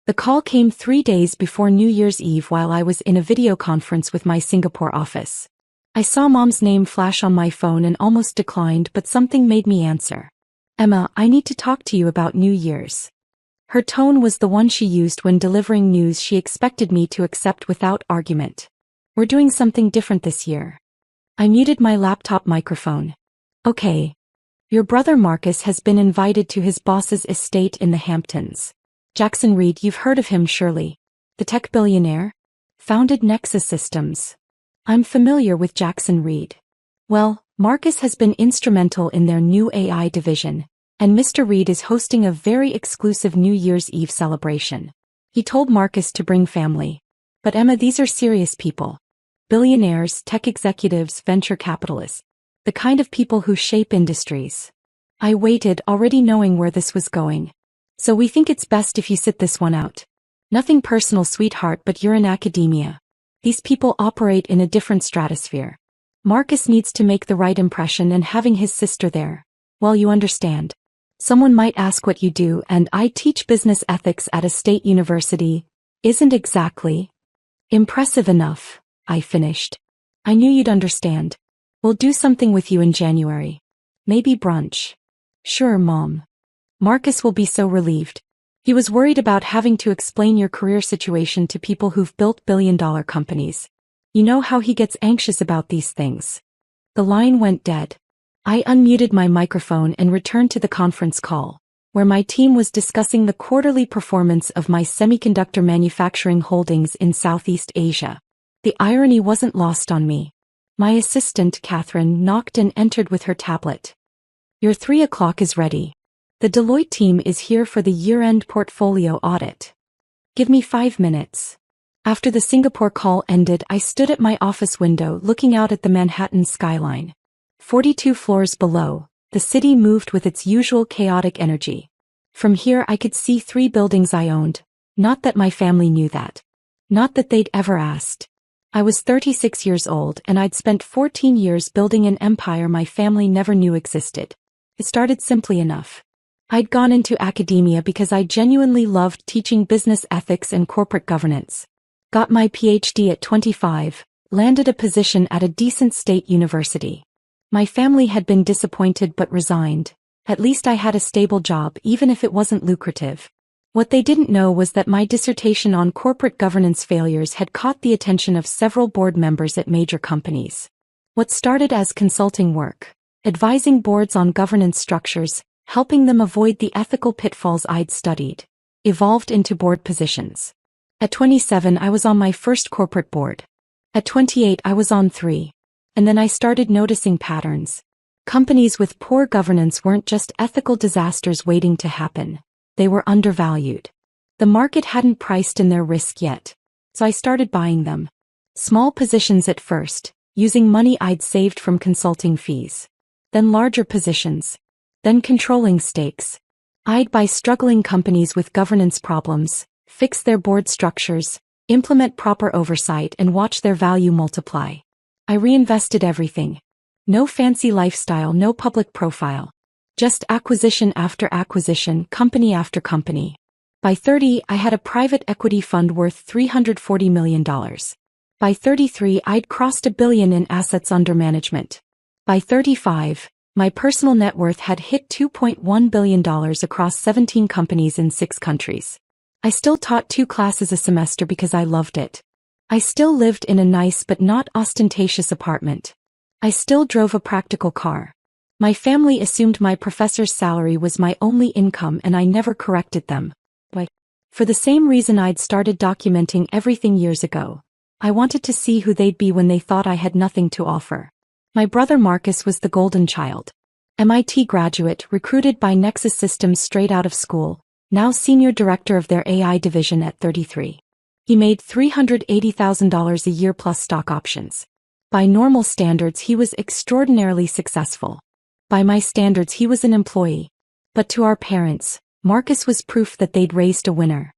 The call came 3 days before New Year's Eve while I was in a video conference with my Singapore office. I saw Mom's name flash on my phone and almost declined, but something made me answer. "Emma, I need to talk to you about New Year's." Her tone was the one she used when delivering news she expected me to accept without argument. "We're doing something different this year." I muted my laptop microphone. "Okay. Your brother Marcus has been invited to his boss's estate in the Hamptons. Jackson Reed, you've heard of him surely. The tech billionaire? Founded Nexus Systems. I'm familiar with Jackson Reed. Well, Marcus has been instrumental in their new AI division, and Mr. Reed is hosting a very exclusive New Year's Eve celebration. He told Marcus to bring family. But Emma, these are serious people. Billionaires, tech executives, venture capitalists. The kind of people who shape industries." I waited, already knowing where this was going. "So we think it's best if you sit this one out. Nothing personal, sweetheart, but you're in academia. These people operate in a different stratosphere. Marcus needs to make the right impression, and having his sister there, well, you understand. Someone might ask what you do, and I teach business ethics at a state university. Isn't exactly impressive enough," I finished. "I knew you'd understand. We'll do something with you in January. Maybe brunch." "Sure, Mom." "Marcus will be so relieved. He was worried about having to explain your career situation to people who've built billion-dollar companies. You know how he gets anxious about these things." The line went dead. I unmuted my microphone and returned to the conference call, where my team was discussing the quarterly performance of my semiconductor manufacturing holdings in Southeast Asia. The irony wasn't lost on me. My assistant, Catherine, knocked and entered with her tablet. "Your 3 o'clock is ready. The Deloitte team is here for the year-end portfolio audit. Give me 5 minutes." After the Singapore call ended, I stood at my office window looking out at the Manhattan skyline. 42 floors below, the city moved with its usual chaotic energy. From here I could see 3 buildings I owned. Not that my family knew that. Not that they'd ever asked. I was 36 years old and I'd spent 14 years building an empire my family never knew existed. It started simply enough. I'd gone into academia because I genuinely loved teaching business ethics and corporate governance. Got my PhD at 25, landed a position at a decent state university. My family had been disappointed but resigned. At least I had a stable job even if it wasn't lucrative. What they didn't know was that my dissertation on corporate governance failures had caught the attention of several board members at major companies. What started as consulting work, advising boards on governance structures, helping them avoid the ethical pitfalls I'd studied, evolved into board positions. At 27 I was on my first corporate board. At 28 I was on 3. And then I started noticing patterns. Companies with poor governance weren't just ethical disasters waiting to happen. They were undervalued. The market hadn't priced in their risk yet, so I started buying them. Small positions at first, using money I'd saved from consulting fees. Then larger positions. Then controlling stakes. I'd buy struggling companies with governance problems, fix their board structures, implement proper oversight, and watch their value multiply. I reinvested everything. No fancy lifestyle, no public profile. Just acquisition after acquisition, company after company. By 30, I had a private equity fund worth $340 million. By 33, I'd crossed $1 billion in assets under management. By 35, my personal net worth had hit $2.1 billion across 17 companies in 6 countries. I still taught 2 classes a semester because I loved it. I still lived in a nice but not ostentatious apartment. I still drove a practical car. My family assumed my professor's salary was my only income and I never corrected them. But for the same reason I'd started documenting everything years ago. I wanted to see who they'd be when they thought I had nothing to offer. My brother Marcus was the golden child. MIT graduate, recruited by Nexus Systems straight out of school, now senior director of their AI division at 33. He made $380,000 a year plus stock options. By normal standards he was extraordinarily successful. By my standards he was an employee. But to our parents, Marcus was proof that they'd raised a winner.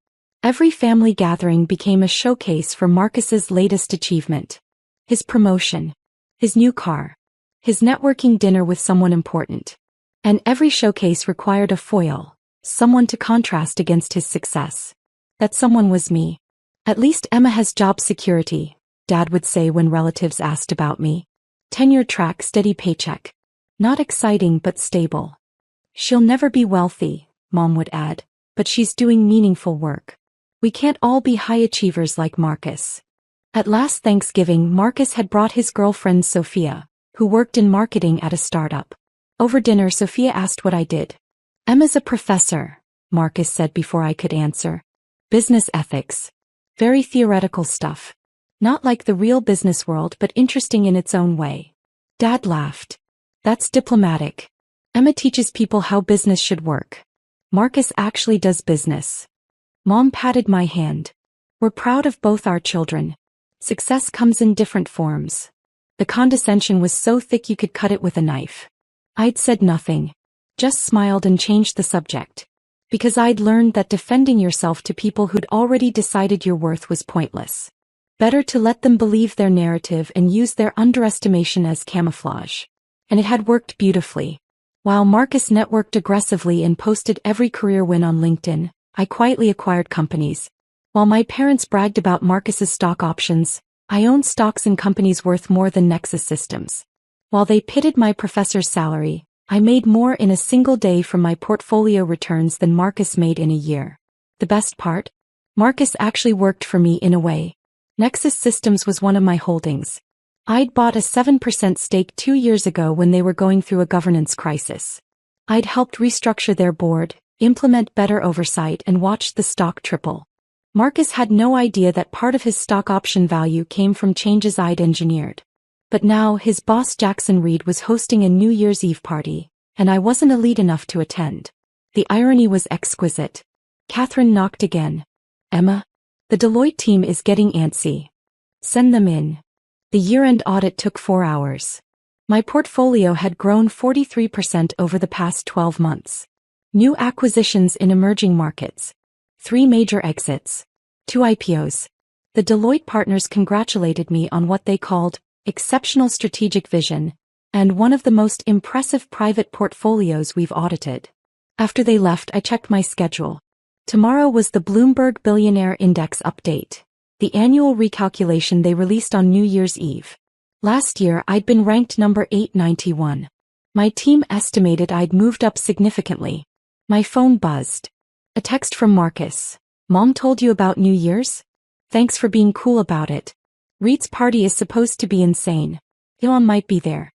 Every family gathering became a showcase for Marcus's latest achievement. His promotion. His new car. His networking dinner with someone important. And every showcase required a foil, someone to contrast against his success. That someone was me. At least Emma has job security, Dad would say when relatives asked about me. Tenure track, steady paycheck. Not exciting but stable. She'll never be wealthy, Mom would add, but she's doing meaningful work. We can't all be high achievers like Marcus. At last Thanksgiving, Marcus had brought his girlfriend Sophia, who worked in marketing at a startup. Over dinner, Sophia asked what I did. Emma's a professor, Marcus said before I could answer. Business ethics. Very theoretical stuff. Not like the real business world, but interesting in its own way. Dad laughed. That's diplomatic. Emma teaches people how business should work. Marcus actually does business. Mom patted my hand. We're proud of both our children. Success comes in different forms. The condescension was so thick you could cut it with a knife. I'd said nothing. Just smiled and changed the subject. Because I'd learned that defending yourself to people who'd already decided your worth was pointless. Better to let them believe their narrative and use their underestimation as camouflage. And it had worked beautifully. While Marcus networked aggressively and posted every career win on LinkedIn, I quietly acquired companies. While my parents bragged about Marcus's stock options, I owned stocks in companies worth more than Nexus Systems. While they pitted my professor's salary, I made more in a single day from my portfolio returns than Marcus made in a year. The best part? Marcus actually worked for me in a way. Nexus Systems was one of my holdings. I'd bought a 7% stake 2 years ago when they were going through a governance crisis. I'd helped restructure their board, implement better oversight, and watched the stock triple. Marcus had no idea that part of his stock option value came from changes I'd engineered. But now his boss Jackson Reed was hosting a New Year's Eve party, and I wasn't elite enough to attend. The irony was exquisite. Catherine knocked again. Emma? The Deloitte team is getting antsy. Send them in. The year-end audit took 4 hours. My portfolio had grown 43% over the past 12 months. New acquisitions in emerging markets. 3 major exits. 2 IPOs. The Deloitte partners congratulated me on what they called exceptional strategic vision, and one of the most impressive private portfolios we've audited. After they left, I checked my schedule. Tomorrow was the Bloomberg Billionaire Index update, the annual recalculation they released on New Year's Eve. Last year, I'd been ranked number 891. My team estimated I'd moved up significantly. My phone buzzed. A text from Marcus. Mom told you about New Year's? Thanks for being cool about it. Reed's party is supposed to be insane. Elon might be there.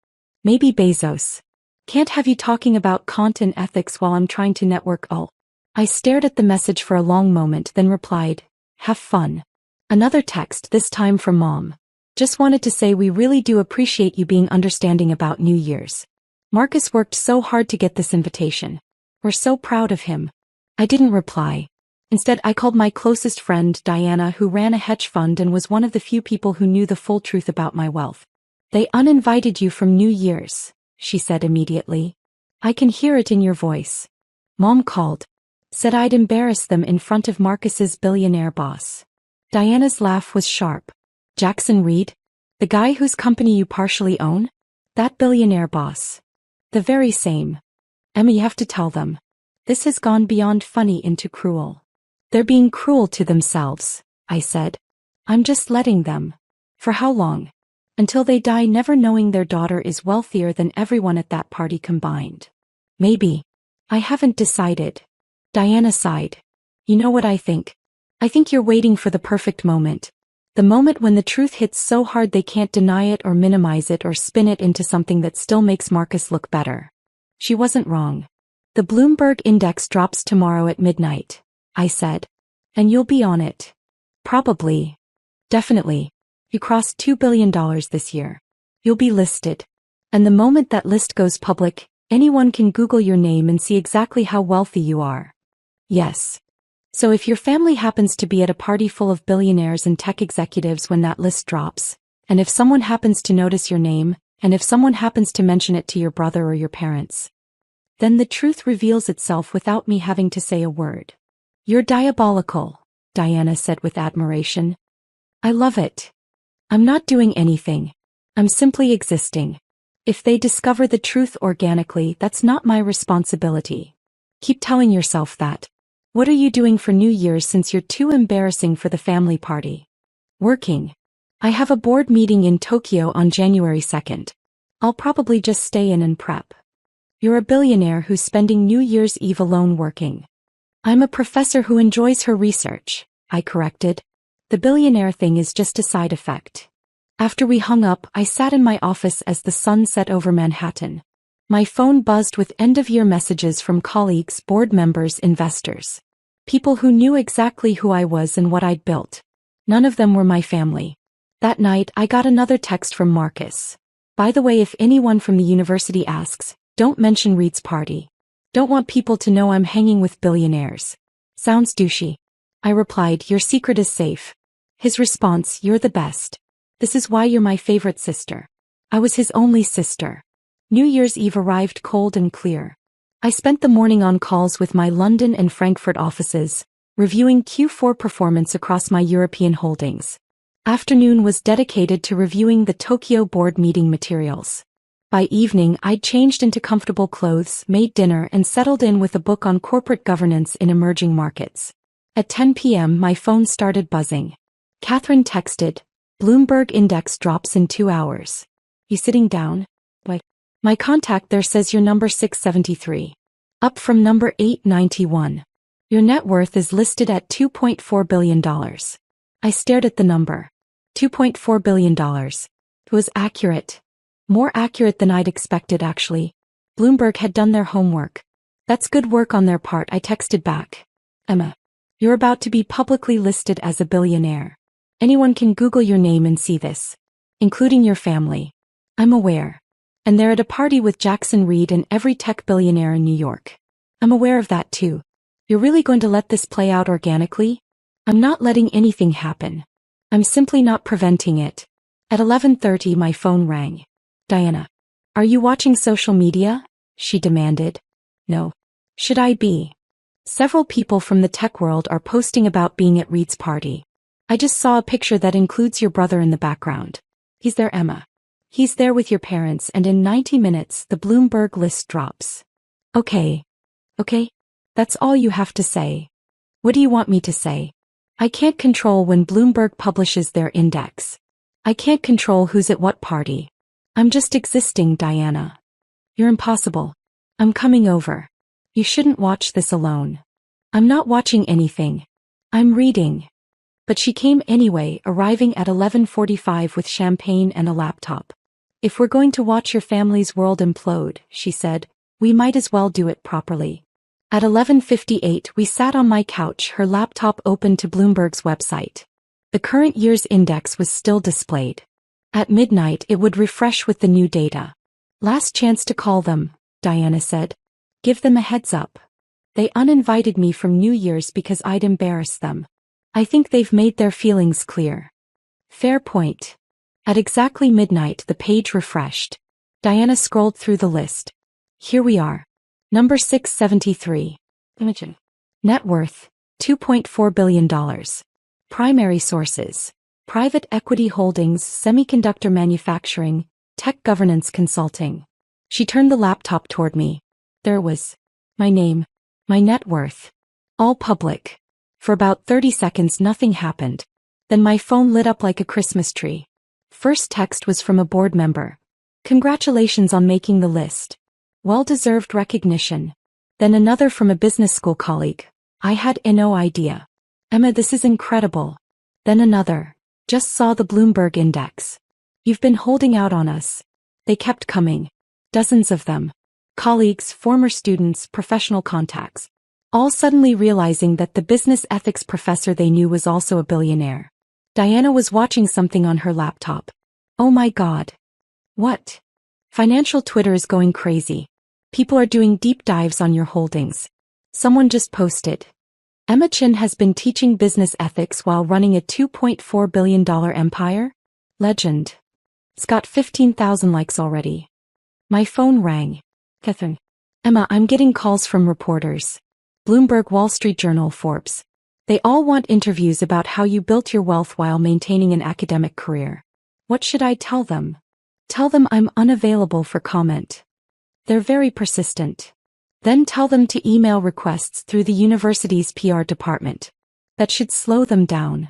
Maybe Bezos. Can't have you talking about content ethics while I'm trying to network. Oh. I stared at the message for a long moment, then replied, have fun. Another text, this time from Mom. Just wanted to say we really do appreciate you being understanding about New Year's. Marcus worked so hard to get this invitation. We're so proud of him. I didn't reply. Instead, I called my closest friend, Diana, who ran a hedge fund and was one of the few people who knew the full truth about my wealth. They uninvited you from New Year's, she said immediately. I can hear it in your voice. Mom called. Said I'd embarrass them in front of Marcus's billionaire boss. Diana's laugh was sharp. Jackson Reed? The guy whose company you partially own? That billionaire boss. The very same. Emma, you have to tell them. This has gone beyond funny into cruel. They're being cruel to themselves, I said. I'm just letting them. For how long? Until they die never knowing their daughter is wealthier than everyone at that party combined. Maybe. I haven't decided. Diana sighed. You know what I think? I think you're waiting for the perfect moment. The moment when the truth hits so hard they can't deny it or minimize it or spin it into something that still makes Marcus look better. She wasn't wrong. The Bloomberg index drops tomorrow at midnight, I said. And you'll be on it. Probably. Definitely. You crossed $2 billion this year. You'll be listed. And the moment that list goes public, anyone can Google your name and see exactly how wealthy you are. Yes. So if your family happens to be at a party full of billionaires and tech executives when that list drops, and if someone happens to notice your name, and if someone happens to mention it to your brother or your parents, then the truth reveals itself without me having to say a word. You're diabolical, Diana said with admiration. I love it. I'm not doing anything. I'm simply existing. If they discover the truth organically, that's not my responsibility. Keep telling yourself that. What are you doing for New Year's since you're too embarrassing for the family party? Working. I have a board meeting in Tokyo on January 2nd. I'll probably just stay in and prep. You're a billionaire who's spending New Year's Eve alone working. I'm a professor who enjoys her research, I corrected. The billionaire thing is just a side effect. After we hung up, I sat in my office as the sun set over Manhattan. My phone buzzed with end-of-year messages from colleagues, board members, investors. People who knew exactly who I was and what I'd built. None of them were my family. That night, I got another text from Marcus. By the way, if anyone from the university asks, don't mention Reed's party. Don't want people to know I'm hanging with billionaires. Sounds douchey. I replied, your secret is safe. His response, you're the best. This is why you're my favorite sister. I was his only sister. New Year's Eve arrived cold and clear. I spent the morning on calls with my London and Frankfurt offices, reviewing Q4 performance across my European holdings. Afternoon was dedicated to reviewing the Tokyo board meeting materials. By evening, I'd changed into comfortable clothes, made dinner, and settled in with a book on corporate governance in emerging markets. At 10 p.m., my phone started buzzing. Catherine texted, Bloomberg index drops in 2 hours. You sitting down? What? My contact there says you're number 673. Up from number 891. Your net worth is listed at $2.4 billion. I stared at the number. $2.4 billion. It was accurate. More accurate than I'd expected, actually. Bloomberg had done their homework. That's good work on their part, I texted back. Emma. You're about to be publicly listed as a billionaire. Anyone can Google your name and see this. Including your family. I'm aware. And they're at a party with Jackson Reed and every tech billionaire in New York. I'm aware of that too. You're really going to let this play out organically? I'm not letting anything happen. I'm simply not preventing it. At 11:30 my phone rang. Diana. Are you watching social media? She demanded. No. Should I be? Several people from the tech world are posting about being at Reed's party. I just saw a picture that includes your brother in the background. He's there, Emma. He's there with your parents, and in 90 minutes the Bloomberg list drops. Okay. Okay? That's all you have to say. What do you want me to say? I can't control when Bloomberg publishes their index. I can't control who's at what party. I'm just existing, Diana. You're impossible. I'm coming over. You shouldn't watch this alone. I'm not watching anything. I'm reading. But she came anyway, arriving at 11:45 with champagne and a laptop. If we're going to watch your family's world implode, she said, we might as well do it properly. At 11:58 we sat on my couch, her laptop open to Bloomberg's website. The current year's index was still displayed. At midnight it would refresh with the new data. Last chance to call them, Diana said. Give them a heads up. They uninvited me from New Year's because I'd embarrassed them. I think they've made their feelings clear. Fair point. At exactly midnight the page refreshed. Diana scrolled through the list. Here we are. Number 673. Imagine. Net worth, $2.4 billion. Primary sources. Private equity holdings, semiconductor manufacturing, tech governance consulting. She turned the laptop toward me. There was my name, my net worth. All public. For about 30 seconds nothing happened. Then my phone lit up like a Christmas tree. First text was from a board member. Congratulations on making the list. Well-deserved recognition. Then another from a business school colleague. I had no idea. Emma, this is incredible. Then another. Just saw the Bloomberg index. You've been holding out on us. They kept coming. Dozens of them. Colleagues, former students, professional contacts. All suddenly realizing that the business ethics professor they knew was also a billionaire. Diana was watching something on her laptop. Oh my God. What? Financial Twitter is going crazy. People are doing deep dives on your holdings. Someone just posted. Emma Chin has been teaching business ethics while running a $2.4 billion empire? Legend. It's got 15,000 likes already. My phone rang. Catherine. Emma, I'm getting calls from reporters. Bloomberg, Wall Street Journal, Forbes. They all want interviews about how you built your wealth while maintaining an academic career. What should I tell them? Tell them I'm unavailable for comment. They're very persistent. Then tell them to email requests through the university's PR department. That should slow them down.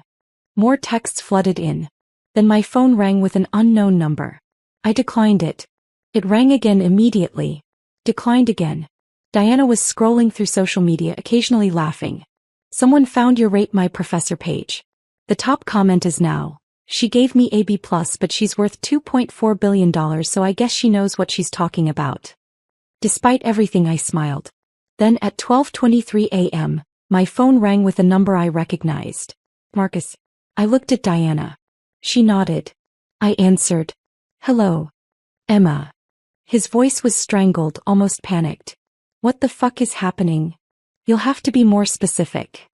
More texts flooded in. Then my phone rang with an unknown number. I declined it. It rang again immediately. Declined again. Diana was scrolling through social media, occasionally laughing. Someone found your Rate My Professor page. The top comment is now. She gave me a B+, but she's worth $2.4 billion, so I guess she knows what she's talking about. Despite everything, I smiled. Then at 12:23 a.m., my phone rang with a number I recognized. Marcus. I looked at Diana. She nodded. I answered. Hello. Emma. His voice was strangled, almost panicked. What the fuck is happening? You'll have to be more specific.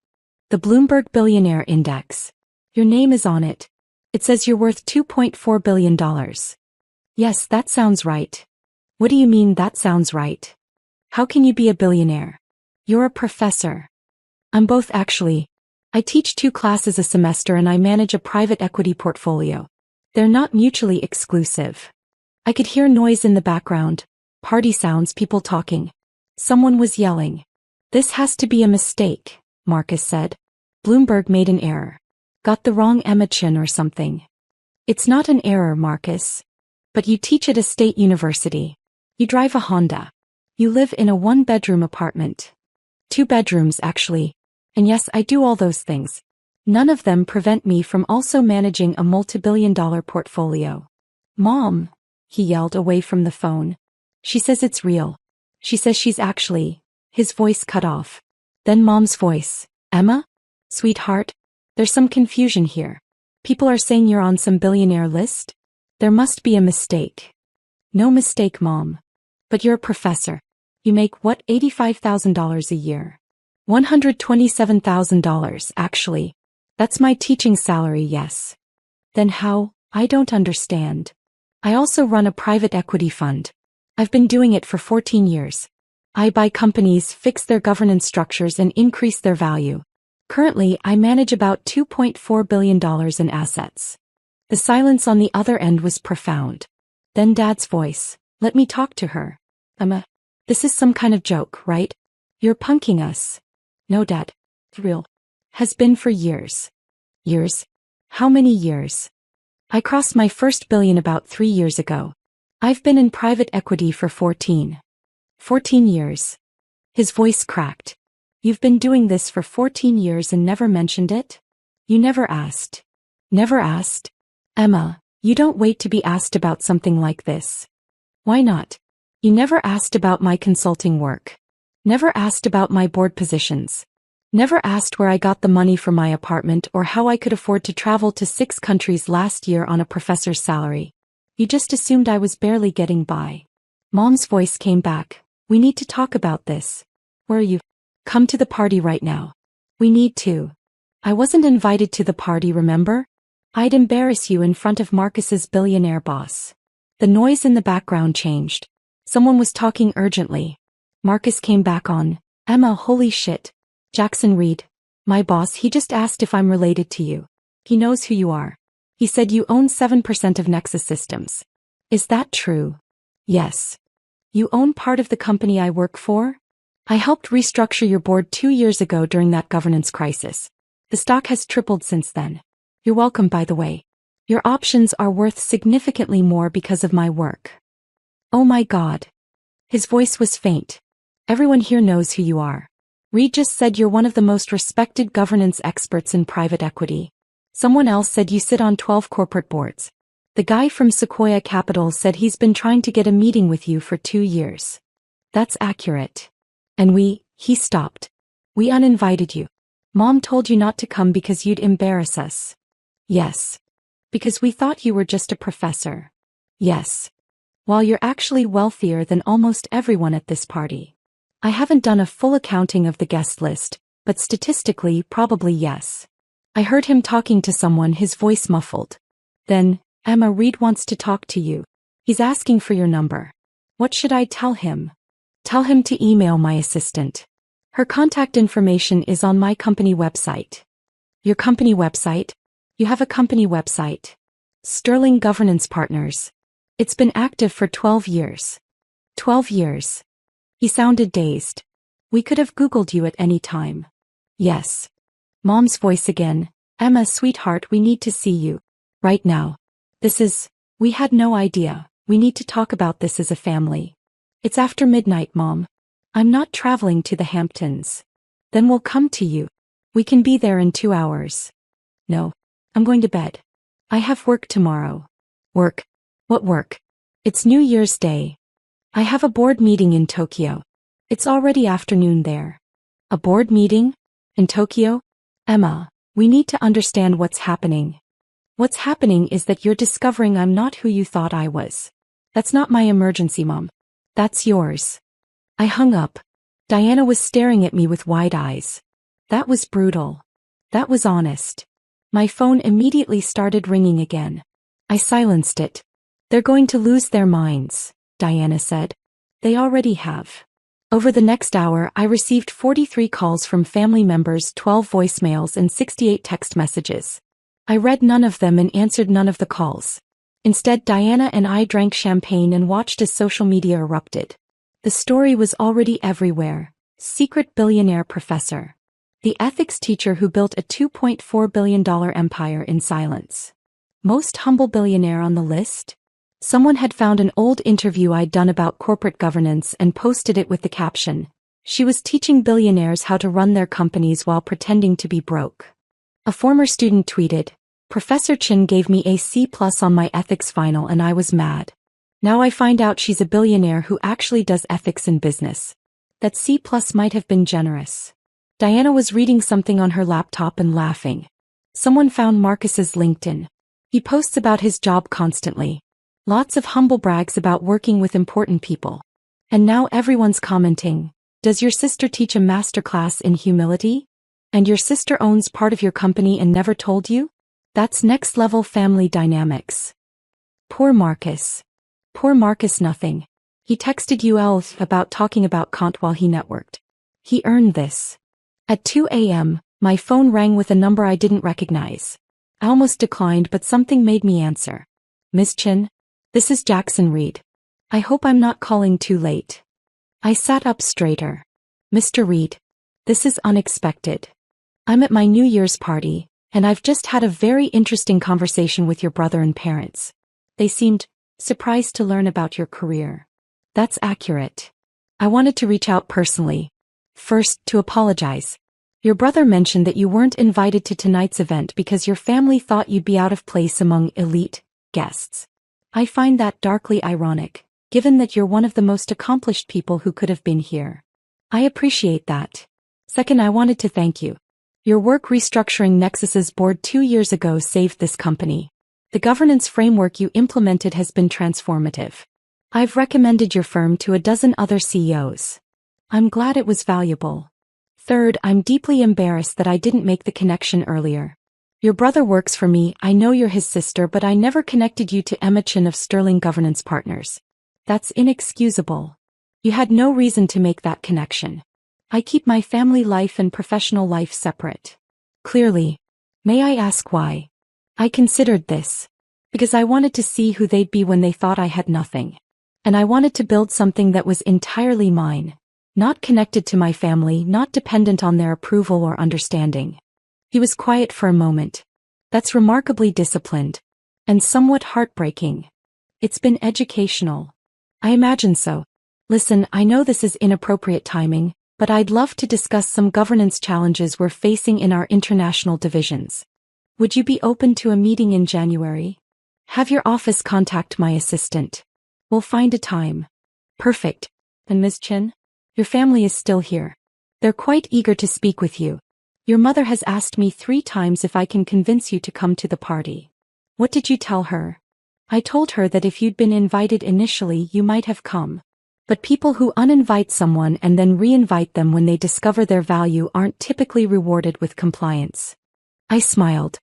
The Bloomberg Billionaire Index. Your name is on it. It says you're worth $2.4 billion. Yes, that sounds right. What do you mean that sounds right? How can you be a billionaire? You're a professor. I'm both actually. I teach 2 classes a semester and I manage a private equity portfolio. They're not mutually exclusive. I could hear noise in the background. Party sounds, people talking. Someone was yelling. This has to be a mistake, Marcus said. Bloomberg made an error. Got the wrong Emma Chin or something. It's not an error, Marcus. But you teach at a state university. You drive a Honda. You live in a 1-bedroom apartment. 2 bedrooms, actually. And yes, I do all those things. None of them prevent me from also managing a multi-billion-dollar portfolio. Mom, he yelled away from the phone. She says it's real. She says she's actually. His voice cut off. Then Mom's voice. Emma? Sweetheart? There's some confusion here. People are saying you're on some billionaire list? There must be a mistake. No mistake, Mom. But you're a professor. You make what, $85,000 a year? $127,000, actually. That's my teaching salary, yes. Then how? I don't understand. I also run a private equity fund. I've been doing it for 14 years. I buy companies, fix their governance structures and increase their value. Currently, I manage about $2.4 billion in assets. The silence on the other end was profound. Then Dad's voice. Let me talk to her. Emma, this is some kind of joke, right? You're punking us. No, Dad. Real. Has been for years. Years? How many years? I crossed my first billion about 3 years ago. I've been in private equity for 14 years. His voice cracked. You've been doing this for 14 years and never mentioned it? You never asked. Never asked? Emma, you don't wait to be asked about something like this. Why not? You never asked about my consulting work. Never asked about my board positions. Never asked where I got the money for my apartment or how I could afford to travel to 6 countries last year on a professor's salary. You just assumed I was barely getting by. Mom's voice came back. We need to talk about this. Where are you? Come to the party right now. We need to. I wasn't invited to the party, remember? I'd embarrass you in front of Marcus's billionaire boss. The noise in the background changed. Someone was talking urgently. Marcus came back on. Emma, holy shit. Jackson Reed. My boss, he just asked if I'm related to you. He knows who you are. He said you own 7% of Nexus Systems. Is that true? Yes. You own part of the company I work for? I helped restructure your board 2 years ago during that governance crisis. The stock has tripled since then. You're welcome, by the way. Your options are worth significantly more because of my work. Oh my God. His voice was faint. Everyone here knows who you are. Reed just said you're one of the most respected governance experts in private equity. Someone else said you sit on 12 corporate boards. The guy from Sequoia Capital said he's been trying to get a meeting with you for 2 years. That's accurate. And he stopped. We uninvited you. Mom told you not to come because you'd embarrass us. Yes. Because we thought you were just a professor. Yes. While you're actually wealthier than almost everyone at this party. I haven't done a full accounting of the guest list, but statistically, probably yes. I heard him talking to someone, his voice muffled. Then, Emma, Reed wants to talk to you. He's asking for your number. What should I tell him? Tell him to email my assistant. Her contact information is on my company website. Your company website? You have a company website. Sterling Governance Partners. It's been active for 12 years. 12 years. He sounded dazed. We could have Googled you at any time. Yes. Mom's voice again. Emma, sweetheart, we need to see you. Right now. We had no idea. We need to talk about this as a family. It's after midnight, Mom. I'm not traveling to the Hamptons. Then we'll come to you. We can be there in 2 hours. No. I'm going to bed. I have work tomorrow. Work? What work? It's New Year's Day. I have a board meeting in Tokyo. It's already afternoon there. A board meeting? In Tokyo? Emma, we need to understand what's happening. What's happening is that you're discovering I'm not who you thought I was. That's not my emergency, Mom. That's yours. I hung up. Diana was staring at me with wide eyes. That was brutal. That was honest. My phone immediately started ringing again. I silenced it. They're going to lose their minds, Diana said. They already have. Over the next hour, I received 43 calls from family members, 12 voicemails, and 68 text messages. I read none of them and answered none of the calls. Instead, Diana and I drank champagne and watched as social media erupted. The story was already everywhere. Secret billionaire professor. The ethics teacher who built a $2.4 billion empire in silence. Most humble billionaire on the list? Someone had found an old interview I'd done about corporate governance and posted it with the caption, "She was teaching billionaires how to run their companies while pretending to be broke." A former student tweeted, "Professor Chin gave me a C+ on my ethics final and I was mad. Now I find out she's a billionaire who actually does ethics in business. That C+ might have been generous." Diana was reading something on her laptop and laughing. Someone found Marcus's LinkedIn. He posts about his job constantly. Lots of humble brags about working with important people. And now everyone's commenting, "Does your sister teach a masterclass in humility? And your sister owns part of your company and never told you? That's next level family dynamics." Poor Marcus. Poor Marcus nothing. He texted UL about talking about Kant while he networked. He earned this. At 2 a.m., my phone rang with a number I didn't recognize. I almost declined, but something made me answer. "Miss Chin? This is Jackson Reed. I hope I'm not calling too late." I sat up straighter. "Mr. Reed, this is unexpected. I'm at my New Year's party, and I've just had a very interesting conversation with your brother and parents. They seemed surprised to learn about your career." "That's accurate. I wanted to reach out personally. First, to apologize. Your brother mentioned that you weren't invited to tonight's event because your family thought you'd be out of place among elite guests. I find that darkly ironic, given that you're one of the most accomplished people who could have been here. I appreciate that. Second, I wanted to thank you. Your work restructuring Nexus's board 2 years ago saved this company. The governance framework you implemented has been transformative. I've recommended your firm to a dozen other CEOs. I'm glad it was valuable. Third, I'm deeply embarrassed that I didn't make the connection earlier. Your brother works for me, I know you're his sister, but I never connected you to Emma Chin of Sterling Governance Partners. That's inexcusable. You had no reason to make that connection. I keep my family life and professional life separate. Clearly. May I ask why? I considered this. Because I wanted to see who they'd be when they thought I had nothing. And I wanted to build something that was entirely mine. Not connected to my family, not dependent on their approval or understanding. He was quiet for a moment. That's remarkably disciplined. And somewhat heartbreaking. It's been educational. I imagine so. Listen, I know this is inappropriate timing, but I'd love to discuss some governance challenges we're facing in our international divisions. Would you be open to a meeting in January? Have your office contact my assistant. We'll find a time. Perfect. And Ms. Chin? Your family is still here. They're quite eager to speak with you. Your mother has asked me 3 times if I can convince you to come to the party. What did you tell her? I told her that if you'd been invited initially, you might have come. But people who uninvite someone and then reinvite them when they discover their value aren't typically rewarded with compliance. I smiled.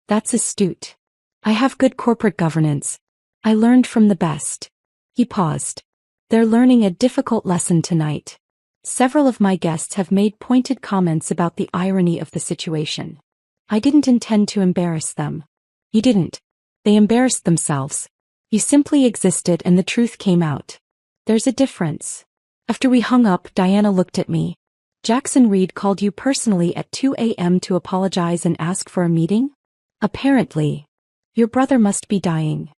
That's astute. I have good corporate governance. I learned from the best. He paused. They're learning a difficult lesson tonight. Several of my guests have made pointed comments about the irony of the situation. I didn't intend to embarrass them. You didn't. They embarrassed themselves. You simply existed and the truth came out. There's a difference. After we hung up, Diana looked at me. Jackson Reed called you personally at 2 a.m. to apologize and ask for a meeting? Apparently. Your brother must be dying.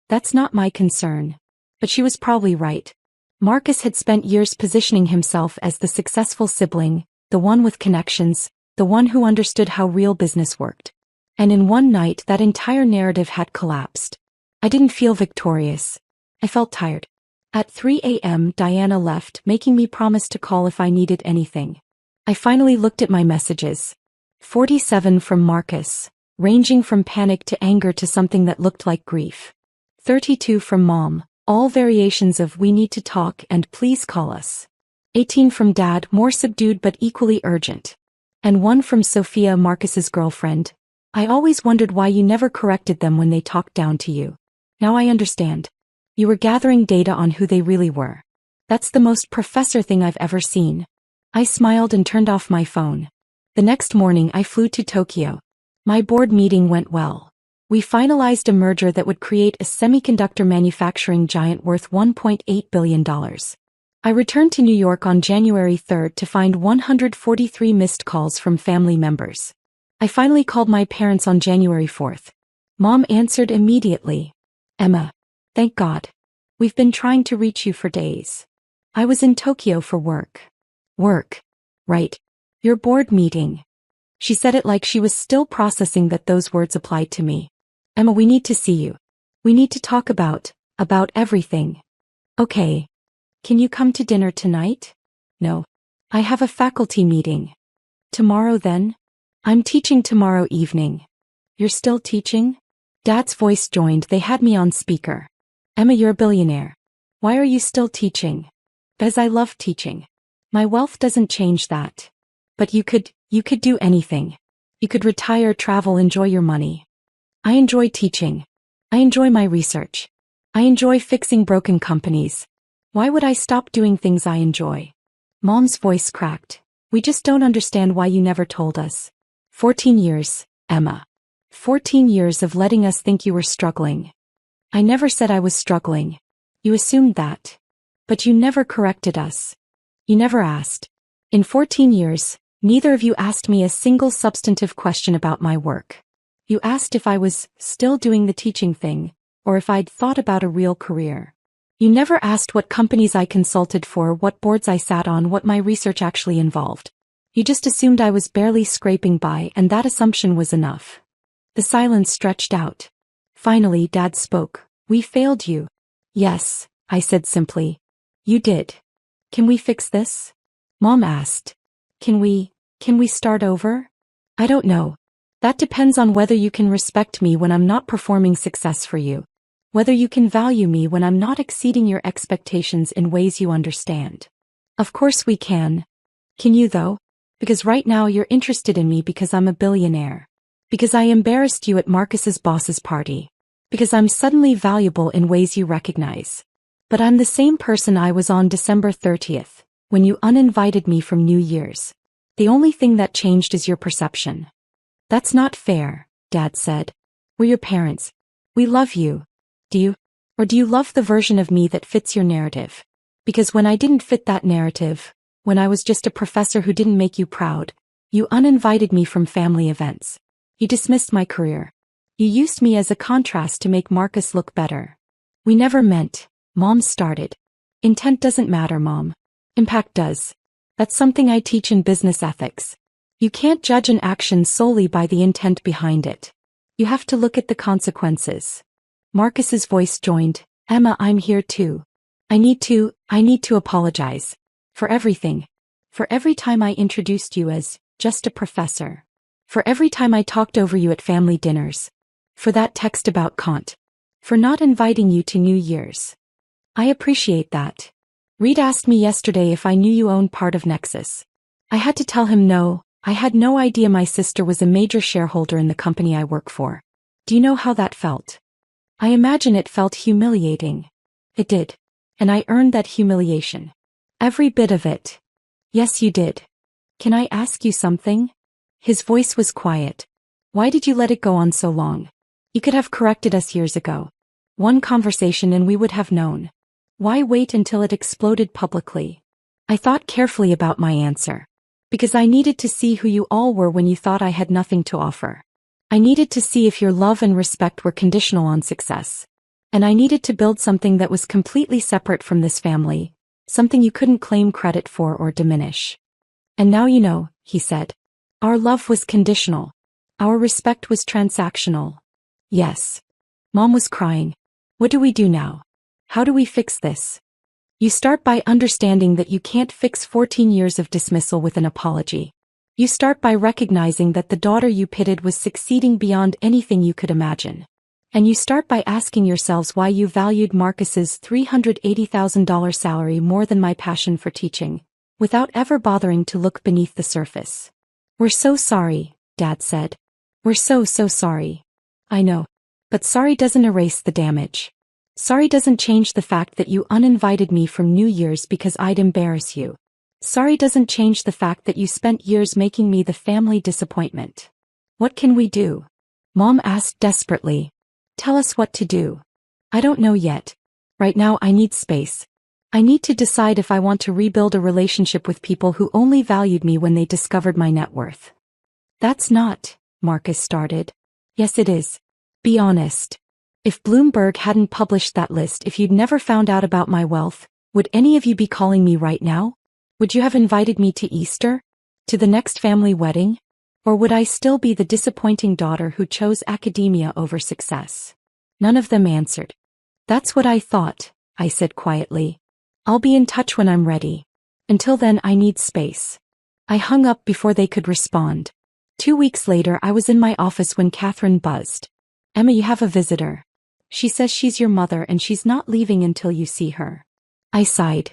That's not my concern. But she was probably right. Marcus had spent years positioning himself as the successful sibling, the one with connections, the one who understood how real business worked. And in one night that entire narrative had collapsed. I didn't feel victorious. I felt tired. At 3 a.m. Diana left, making me promise to call if I needed anything. I finally looked at my messages. 47 from Marcus, ranging from panic to anger to something that looked like grief. 32 from Mom, all variations of "we need to talk" and "please call us." 18 from Dad, more subdued but equally urgent. And 1 from Sophia, Marcus's girlfriend. I always wondered why you never corrected them when they talked down to you. Now I understand. You were gathering data on who they really were. That's the most professor thing I've ever seen. I smiled and turned off my phone. The next morning I flew to Tokyo. My board meeting went well. We finalized a merger that would create a semiconductor manufacturing giant worth $1.8 billion. I returned to New York on January 3rd to find 143 missed calls from family members. I finally called my parents on January 4th. Mom answered immediately. Emma. Thank God. We've been trying to reach you for days. I was in Tokyo for work. Work. Right. Your board meeting. She said it like she was still processing that those words applied to me. Emma, we need to see you. We need to talk about everything. Okay. Can you come to dinner tonight? No. I have a faculty meeting. Tomorrow then? I'm teaching tomorrow evening. You're still teaching? Dad's voice joined. They had me on speaker. Emma, you're a billionaire. Why are you still teaching? Because I love teaching. My wealth doesn't change that. But you could do anything. You could retire, travel, enjoy your money. I enjoy teaching. I enjoy my research. I enjoy fixing broken companies. Why would I stop doing things I enjoy? Mom's voice cracked. We just don't understand why you never told us. 14 years, Emma. 14 years of letting us think you were struggling. I never said I was struggling. You assumed that. But you never corrected us. You never asked. In 14 years, neither of you asked me a single substantive question about my work. You asked if I was still doing the teaching thing, or if I'd thought about a real career. You never asked what companies I consulted for, what boards I sat on, what my research actually involved. You just assumed I was barely scraping by, and that assumption was enough. The silence stretched out. Finally, Dad spoke. We failed you. Yes, I said simply. You did. Can we fix this? Mom asked. Can we start over? I don't know. That depends on whether you can respect me when I'm not performing success for you. Whether you can value me when I'm not exceeding your expectations in ways you understand. Of course we can. Can you though? Because right now you're interested in me because I'm a billionaire. Because I embarrassed you at Marcus's boss's party. Because I'm suddenly valuable in ways you recognize. But I'm the same person I was on December 30th, when you uninvited me from New Year's. The only thing that changed is your perception. That's not fair, Dad said. We're your parents. We love you. Do you? Or do you love the version of me that fits your narrative? Because when I didn't fit that narrative, when I was just a professor who didn't make you proud, you uninvited me from family events. You dismissed my career. You used me as a contrast to make Marcus look better. We never meant, Mom started. Intent doesn't matter, Mom. Impact does. That's something I teach in business ethics. You can't judge an action solely by the intent behind it. You have to look at the consequences. Marcus's voice joined. Emma, I'm here too. I need to apologize. For everything. For every time I introduced you as just a professor. For every time I talked over you at family dinners. For that text about Kant. For not inviting you to New Year's. I appreciate that. Reed asked me yesterday if I knew you owned part of Nexus. I had to tell him no. I had no idea my sister was a major shareholder in the company I work for. Do you know how that felt? I imagine it felt humiliating. It did. And I earned that humiliation. Every bit of it. Yes, you did. Can I ask you something? His voice was quiet. Why did you let it go on so long? You could have corrected us years ago. One conversation and we would have known. Why wait until it exploded publicly? I thought carefully about my answer. Because I needed to see who you all were when you thought I had nothing to offer. I needed to see if your love and respect were conditional on success. And I needed to build something that was completely separate from this family, something you couldn't claim credit for or diminish. And now you know, he said. Our love was conditional. Our respect was transactional. Yes. Mom was crying. What do we do now? How do we fix this? You start by understanding that you can't fix 14 years of dismissal with an apology. You start by recognizing that the daughter you pitted was succeeding beyond anything you could imagine. And you start by asking yourselves why you valued Marcus's $380,000 salary more than my passion for teaching, without ever bothering to look beneath the surface. We're so sorry, Dad said. We're so sorry. I know. But sorry doesn't erase the damage. Sorry doesn't change the fact that you uninvited me from New Year's because I'd embarrass you. Sorry doesn't change the fact that you spent years making me the family disappointment. What can we do? Mom asked desperately. Tell us what to do. I don't know yet. Right now I need space. I need to decide if I want to rebuild a relationship with people who only valued me when they discovered my net worth. That's not, Marcus started. Yes it is. Be honest. If Bloomberg hadn't published that list, if you'd never found out about my wealth, would any of you be calling me right now? Would you have invited me to Easter? To the next family wedding? Or would I still be the disappointing daughter who chose academia over success? None of them answered. That's what I thought, I said quietly. I'll be in touch when I'm ready. Until then I need space. I hung up before they could respond. 2 weeks later I was in my office when Catherine buzzed. Emma, you have a visitor. She says she's your mother and she's not leaving until you see her. I sighed.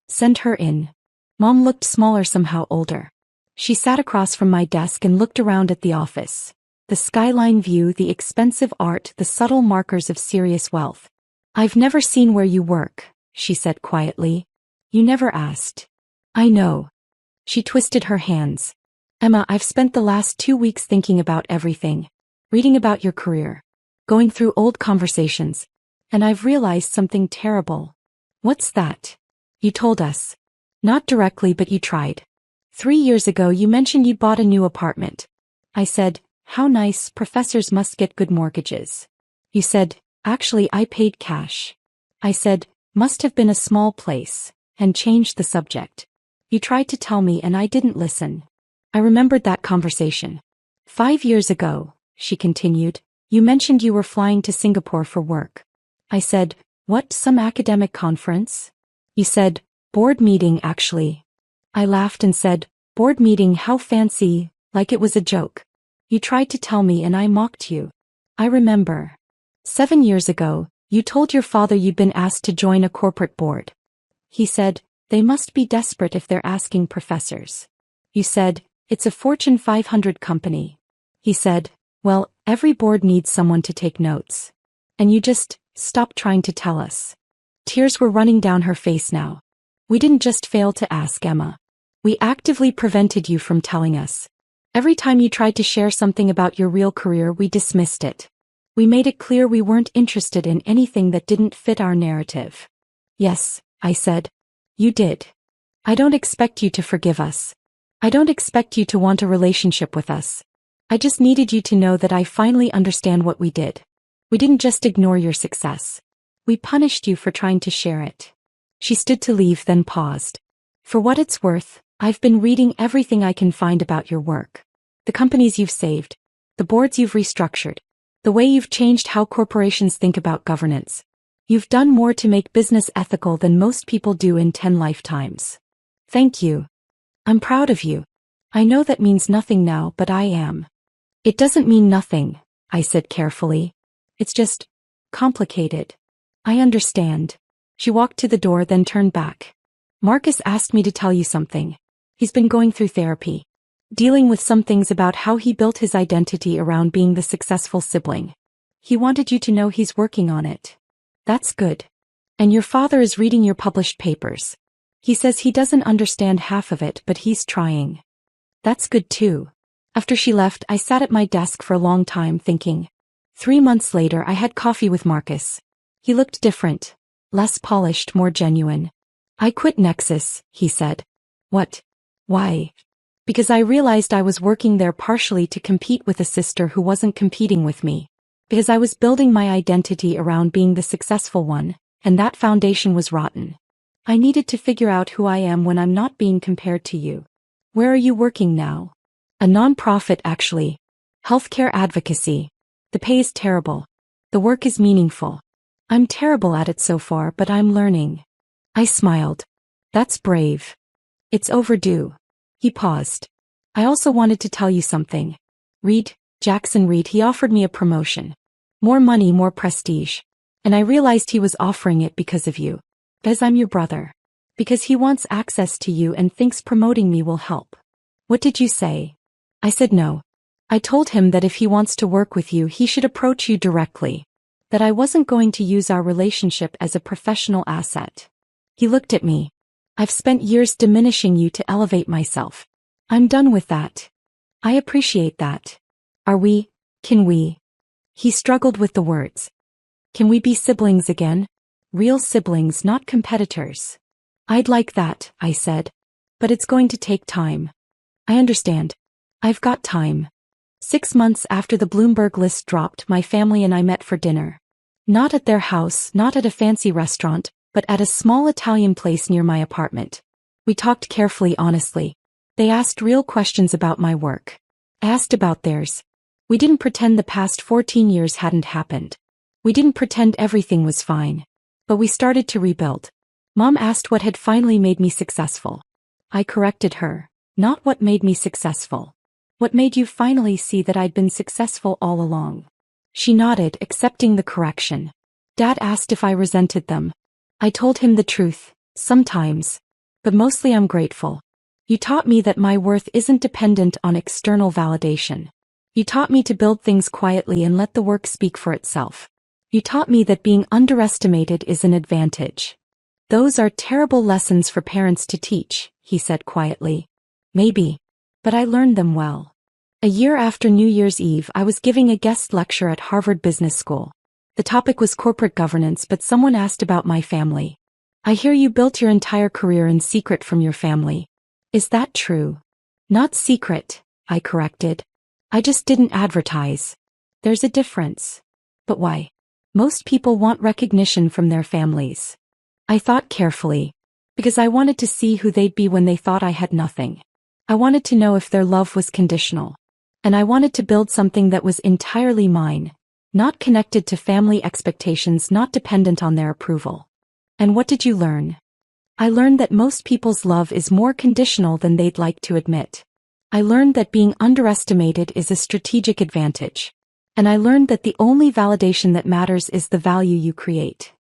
Send her in. Mom looked smaller, somehow older. She sat across from my desk and looked around at the office. The skyline view, the expensive art, the subtle markers of serious wealth. I've never seen where you work, she said quietly. You never asked. I know. She twisted her hands. Emma, I've spent the last 2 weeks thinking about everything. Reading about your career. Going through old conversations. And I've realized something terrible. What's that? You told us. Not directly, but you tried. 3 years ago you mentioned you bought a new apartment. I said, how nice, professors must get good mortgages. You said, actually I paid cash. I said, must have been a small place, and changed the subject. You tried to tell me and I didn't listen. I remembered that conversation. 5 years ago, she continued, you mentioned you were flying to Singapore for work. I said, what, some academic conference? You said, board meeting actually. I laughed and said, board meeting, how fancy, like it was a joke. You tried to tell me and I mocked you. I remember. 7 years ago, you told your father you'd been asked to join a corporate board. He said, they must be desperate if they're asking professors. You said, it's a Fortune 500 company. He said, well, every board needs someone to take notes. And you just stopped trying to tell us. Tears were running down her face now. We didn't just fail to ask, Emma. We actively prevented you from telling us. Every time you tried to share something about your real career, we dismissed it. We made it clear we weren't interested in anything that didn't fit our narrative. Yes, I said. You did. I don't expect you to forgive us. I don't expect you to want a relationship with us. I just needed you to know that I finally understand what we did. We didn't just ignore your success. We punished you for trying to share it. She stood to leave, then paused. For what it's worth, I've been reading everything I can find about your work. The companies you've saved. The boards you've restructured. The way you've changed how corporations think about governance. You've done more to make business ethical than most people do in 10 lifetimes. Thank you. I'm proud of you. I know that means nothing now, but I am. It doesn't mean nothing, I said carefully. It's just complicated. I understand. She walked to the door, then turned back. Marcus asked me to tell you something. He's been going through therapy. Dealing with some things about how he built his identity around being the successful sibling. He wanted you to know he's working on it. That's good. And your father is reading your published papers. He says he doesn't understand half of it, but he's trying. That's good too. After she left, I sat at my desk for a long time thinking. 3 months later, I had coffee with Marcus. He looked different. Less polished, more genuine. I quit Nexus, he said. What? Why? Because I realized I was working there partially to compete with a sister who wasn't competing with me. Because I was building my identity around being the successful one, and that foundation was rotten. I needed to figure out who I am when I'm not being compared to you. Where are you working now? A non-profit, actually. Healthcare advocacy. The pay is terrible. The work is meaningful. I'm terrible at it so far, but I'm learning. I smiled. That's brave. It's overdue. He paused. I also wanted to tell you something. Jackson Reed, he offered me a promotion. More money, more prestige. And I realized he was offering it because of you. Because I'm your brother. Because he wants access to you and thinks promoting me will help. What did you say? I said no. I told him that if he wants to work with you, he should approach you directly. That I wasn't going to use our relationship as a professional asset. He looked at me. I've spent years diminishing you to elevate myself. I'm done with that. I appreciate that. Can we? He struggled with the words. Can we be siblings again? Real siblings, not competitors. I'd like that, I said. But it's going to take time. I understand. I've got time. 6 months after the Bloomberg list dropped, my family and I met for dinner. Not at their house, not at a fancy restaurant, but at a small Italian place near my apartment. We talked carefully, honestly. They asked real questions about my work. I asked about theirs. We didn't pretend the past 14 years hadn't happened. We didn't pretend everything was fine. But we started to rebuild. Mom asked what had finally made me successful. I corrected her. Not what made me successful. What made you finally see that I'd been successful all along? She nodded, accepting the correction. Dad asked if I resented them. I told him the truth, sometimes. But mostly I'm grateful. You taught me that my worth isn't dependent on external validation. You taught me to build things quietly and let the work speak for itself. You taught me that being underestimated is an advantage. Those are terrible lessons for parents to teach, he said quietly. Maybe. But I learned them well. A year after New Year's Eve, I was giving a guest lecture at Harvard Business School. The topic was corporate governance, but someone asked about my family. I hear you built your entire career in secret from your family. Is that true? Not secret, I corrected. I just didn't advertise. There's a difference. But why? Most people want recognition from their families. I thought carefully. Because I wanted to see who they'd be when they thought I had nothing. I wanted to know if their love was conditional. And I wanted to build something that was entirely mine. Not connected to family expectations, not dependent on their approval. And what did you learn? I learned that most people's love is more conditional than they'd like to admit. I learned that being underestimated is a strategic advantage. And I learned that the only validation that matters is the value you create.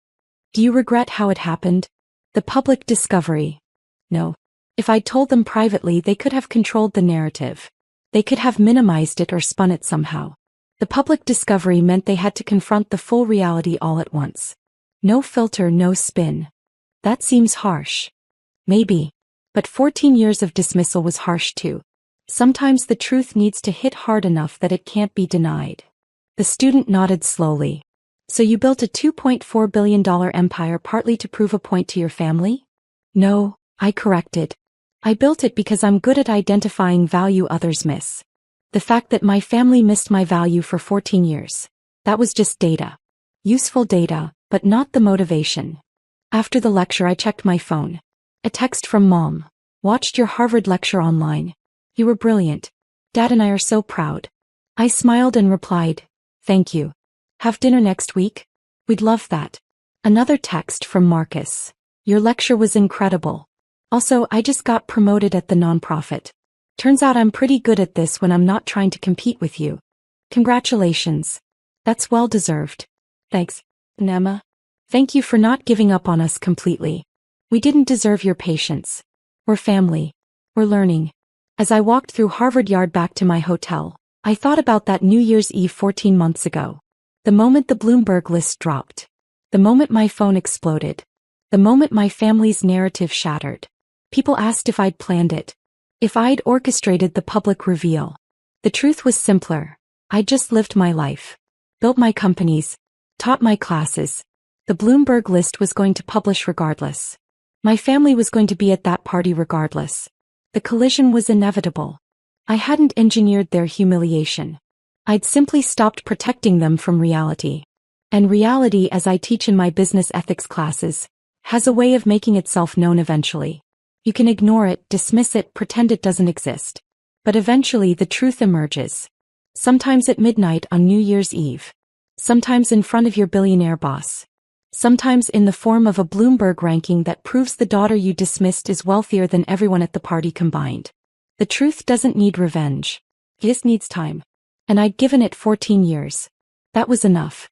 Do you regret how it happened? The public discovery. No. If I'd told them privately, they could have controlled the narrative. They could have minimized it or spun it somehow. The public discovery meant they had to confront the full reality all at once. No filter, no spin. That seems harsh. Maybe. But 14 years of dismissal was harsh too. Sometimes the truth needs to hit hard enough that it can't be denied. The student nodded slowly. So you built a $2.4 billion empire partly to prove a point to your family? No, I corrected. I built it because I'm good at identifying value others miss. The fact that my family missed my value for 14 years. That was just data. Useful data, but not the motivation. After the lecture, I checked my phone. A text from Mom. Watched your Harvard lecture online. You were brilliant. Dad and I are so proud. I smiled and replied, thank you. Have dinner next week? We'd love that. Another text from Marcus. Your lecture was incredible. Also, I just got promoted at the nonprofit. Turns out I'm pretty good at this when I'm not trying to compete with you. Congratulations. That's well deserved. Thanks, Emma. Thank you for not giving up on us completely. We didn't deserve your patience. We're family. We're learning. As I walked through Harvard Yard back to my hotel, I thought about that New Year's Eve 14 months ago. The moment the Bloomberg list dropped. The moment my phone exploded. The moment my family's narrative shattered. People asked if I'd planned it. If I'd orchestrated the public reveal. The truth was simpler. I'd just lived my life. Built my companies. Taught my classes. The Bloomberg list was going to publish regardless. My family was going to be at that party regardless. The collision was inevitable. I hadn't engineered their humiliation. I'd simply stopped protecting them from reality. And reality, as I teach in my business ethics classes, has a way of making itself known eventually. You can ignore it, dismiss it, pretend it doesn't exist. But eventually the truth emerges. Sometimes at midnight on New Year's Eve. Sometimes in front of your billionaire boss. Sometimes in the form of a Bloomberg ranking that proves the daughter you dismissed is wealthier than everyone at the party combined. The truth doesn't need revenge. It just needs time. And I'd given it 14 years. That was enough.